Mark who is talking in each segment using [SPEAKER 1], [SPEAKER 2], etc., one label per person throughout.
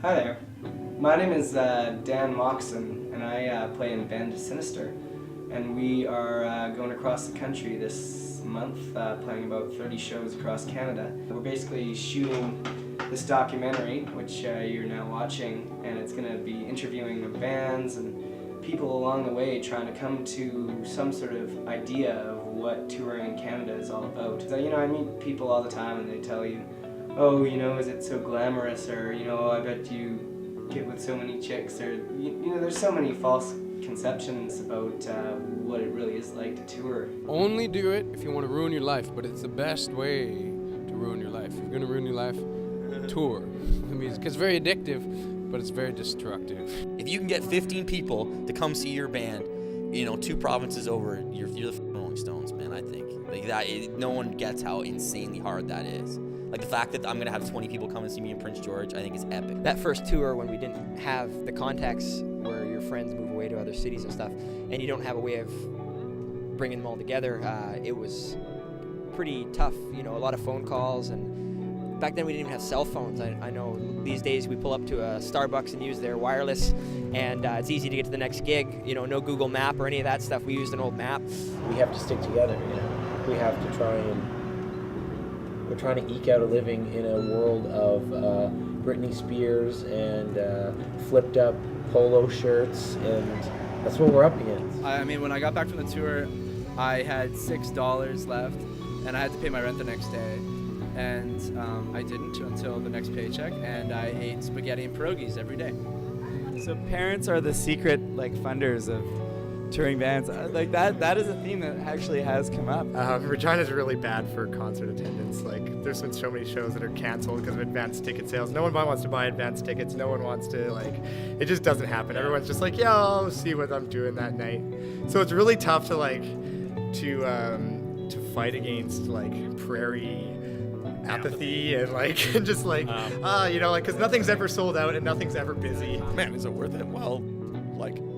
[SPEAKER 1] Hi there. My name is Dan Moxon, and I play in a band Sinister. And we are going across the country this month, playing about 30 shows across Canada. We're basically shooting this documentary, which you're now watching, and it's going to be interviewing the bands and people along the way trying to come to some sort of idea of what touring in Canada is all about. So, I meet people all the time and they tell you, oh, is it so glamorous, or, I bet you get with so many chicks, or, there's so many false conceptions about what it really is like to tour.
[SPEAKER 2] Only do it if you want to ruin your life, but it's the best way to ruin your life. If you're going to ruin your life, tour. I mean, it's very addictive, but it's very destructive.
[SPEAKER 3] If you can get 15 people to come see your band, 2 provinces over, you're the Rolling Stones, man, I think. Like that, no one gets how insanely hard that is. Like the fact that I'm going to have 20 people come and see me in Prince George, I think is epic.
[SPEAKER 4] That first tour when we didn't have the contacts where your friends move away to other cities and stuff, and you don't have a way of bringing them all together, it was pretty tough. A lot of phone calls, and back then we didn't even have cell phones. I know these days we pull up to a Starbucks and use their wireless, and it's easy to get to the next gig. No Google Map or any of that stuff. We used an old map.
[SPEAKER 5] We have to stick together, We have to try and... We're trying to eke out a living in a world of Britney Spears and flipped up polo shirts, and that's what we're up against.
[SPEAKER 6] I mean, when I got back from the tour, I had $6 left, and I had to pay my rent the next day. And I didn't until the next paycheck, and I ate spaghetti and pierogies every day.
[SPEAKER 7] So parents are the secret funders of touring bands. That is a theme that actually has come up.
[SPEAKER 8] Regina's really bad for concert attendance. There's been so many shows that are canceled because of advanced ticket sales. No one wants to buy advanced tickets. No one wants to, it just doesn't happen. Everyone's just like, yeah, I'll see what I'm doing that night. So it's really tough to fight against prairie apathy and just because nothing's ever sold out and nothing's ever busy.
[SPEAKER 9] Man, is it worth it? Well,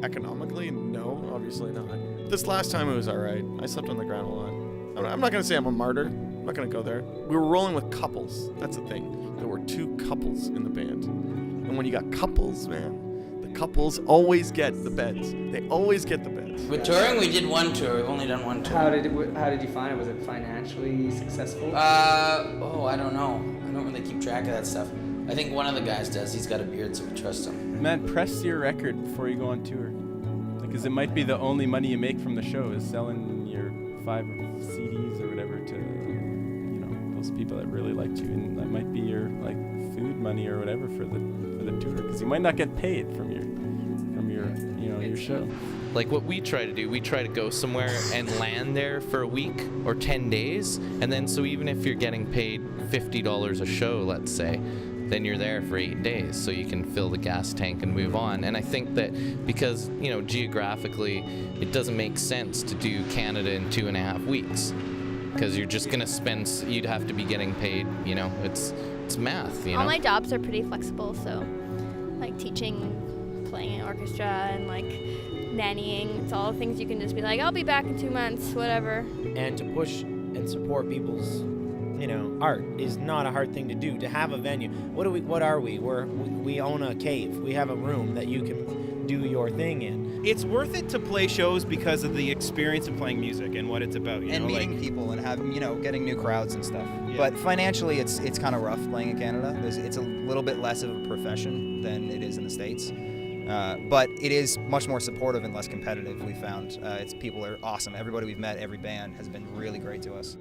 [SPEAKER 9] economically, no, obviously not. This last time it was all right. I slept on the ground a lot. I'm not going to say I'm a martyr. I'm not going to go there. We were rolling with couples. That's the thing. There were 2 couples in the band. And when you got couples, man, the couples always get the beds. They always get the beds.
[SPEAKER 10] With touring, we did 1 tour. We've only done 1 tour.
[SPEAKER 1] How did you find it? Was it financially successful?
[SPEAKER 10] I don't know. I don't really keep track of that stuff. I think one of the guys does. He's got a beard, so we trust him.
[SPEAKER 11] Man, press your record before you go on tour. Because it might be the only money you make from the show is selling your 5 CDs or whatever to, those people that really liked you. And that might be your, food money or whatever for the tour. Because you might not get paid from your your show.
[SPEAKER 12] What we try to do, we try to go somewhere and land there for a week or 10 days. And then so even if you're getting paid $50 a show, let's say, then you're there for 8 days, so you can fill the gas tank and move on. And I think that because, geographically, it doesn't make sense to do Canada in 2.5 weeks, because you're just gonna you'd have to be getting paid, it's math,
[SPEAKER 13] All my jobs are pretty flexible, so teaching, playing in orchestra, and nannying, it's all things you can just be I'll be back in 2 months, whatever.
[SPEAKER 5] And to push and support people's art is not a hard thing to do. To have a venue, what are we? We own a cave. We have a room that you can do your thing in.
[SPEAKER 14] It's worth it to play shows because of the experience of playing music and what it's about.
[SPEAKER 15] And meeting people and having, getting new crowds and stuff. Yeah. But financially, it's kind of rough playing in Canada. It's a little bit less of a profession than it is in the States. But it is much more supportive and less competitive, we found. People are awesome. Everybody we've met, every band has been really great to us.